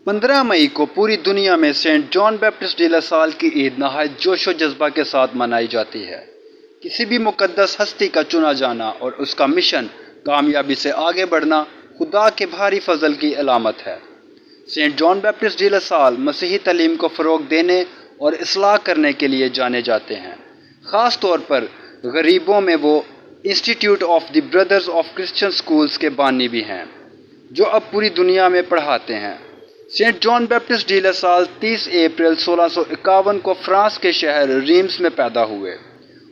15 مئی کو پوری دنیا میں سینٹ جان بیپٹسٹ ڈی لاسال کی عید نہایت جوش و جذبہ کے ساتھ منائی جاتی ہے۔ کسی بھی مقدس ہستی کا چنا جانا اور اس کا مشن کامیابی سے آگے بڑھنا خدا کے بھاری فضل کی علامت ہے۔ سینٹ جان بیپٹسٹ ڈی لاسال مسیحی تعلیم کو فروغ دینے اور اصلاح کرنے کے لیے جانے جاتے ہیں۔ خاص طور پر غریبوں میں وہ institute of the brothers of Christian schools کے بانی بھی ہیں، جو اب پوری دنیا میں پڑھاتے ہیں۔ سینٹ جان بیپٹسٹ ڈی لاسال 30 اپریل 1651 کو فرانس کے شہر ریمس میں پیدا ہوئے۔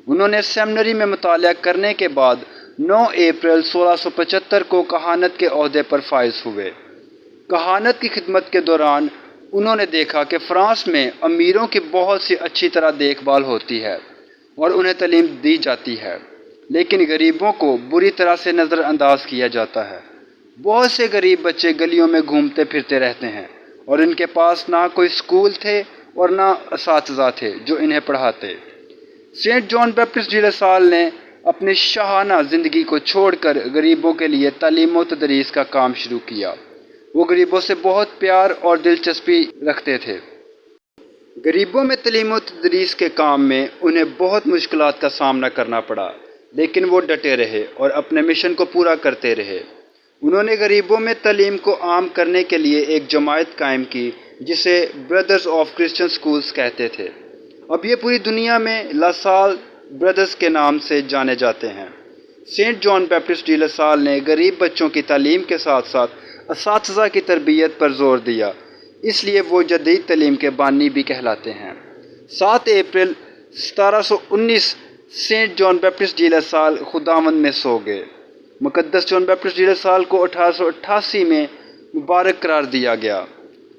انہوں نے سیمنری میں مطالعہ کرنے کے بعد 9 اپریل 1675 کو کہانت کے عہدے پر فائز ہوئے۔ کہانت کی خدمت کے دوران انہوں نے دیکھا کہ فرانس میں امیروں کی بہت سی اچھی طرح دیکھ بھال ہوتی ہے اور انہیں تعلیم دی جاتی ہے، لیکن غریبوں کو بری طرح سے نظر انداز کیا جاتا ہے۔ بہت سے غریب بچے گلیوں میں گھومتے پھرتے رہتے ہیں اور ان کے پاس نہ کوئی اسکول تھے اور نہ اساتذہ تھے جو انہیں پڑھاتے۔ سینٹ جان بیپٹسٹ ڈی لاسال نے اپنی شاہانہ زندگی کو چھوڑ کر غریبوں کے لیے تعلیم و تدریس کا کام شروع کیا۔ وہ غریبوں سے بہت پیار اور دلچسپی رکھتے تھے۔ غریبوں میں تعلیم و تدریس کے کام میں انہیں بہت مشکلات کا سامنا کرنا پڑا، لیکن وہ ڈٹے رہے اور اپنے مشن کو پورا کرتے رہے۔ انہوں نے غریبوں میں تعلیم کو عام کرنے کے لیے ایک جماعت قائم کی جسے بردرز آف کرسچن اسکولز کہتے تھے۔ اب یہ پوری دنیا میں لاسال بردرز کے نام سے جانے جاتے ہیں۔ سینٹ جان بیپٹسٹ ڈی لاسال نے غریب بچوں کی تعلیم کے ساتھ ساتھ اساتذہ کی تربیت پر زور دیا، اس لیے وہ جدید تعلیم کے بانی بھی کہلاتے ہیں۔ 7 اپریل 1719 سینٹ جان بیپٹسٹ ڈی لاسال خداوند میں سو گئے۔ مقدس جان بیپٹسٹ ڈی لاسال کو 1888 میں مبارک قرار دیا گیا۔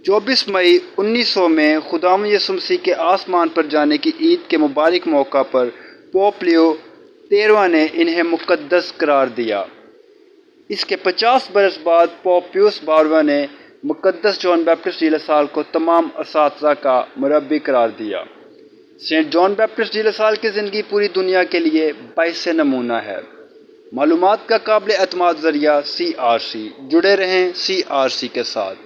24 مئی 1900 میں خداوند یسوع مسیح کے آسمان پر جانے کی عید کے مبارک موقع پر پوپ لیو 13واں نے انہیں مقدس قرار دیا۔ اس کے 50 برس بعد پوپ پیوس 12واں نے مقدس جان بیپٹسٹ ڈی لاسال کو تمام اساتذہ کا مربی قرار دیا۔ سینٹ جان بیپٹسٹ ڈی لاسال کی زندگی پوری دنیا کے لیے باعث نمونہ ہے۔ معلومات کا قابل اعتماد ذریعہ CRC۔ جڑے رہیں CRC کے ساتھ۔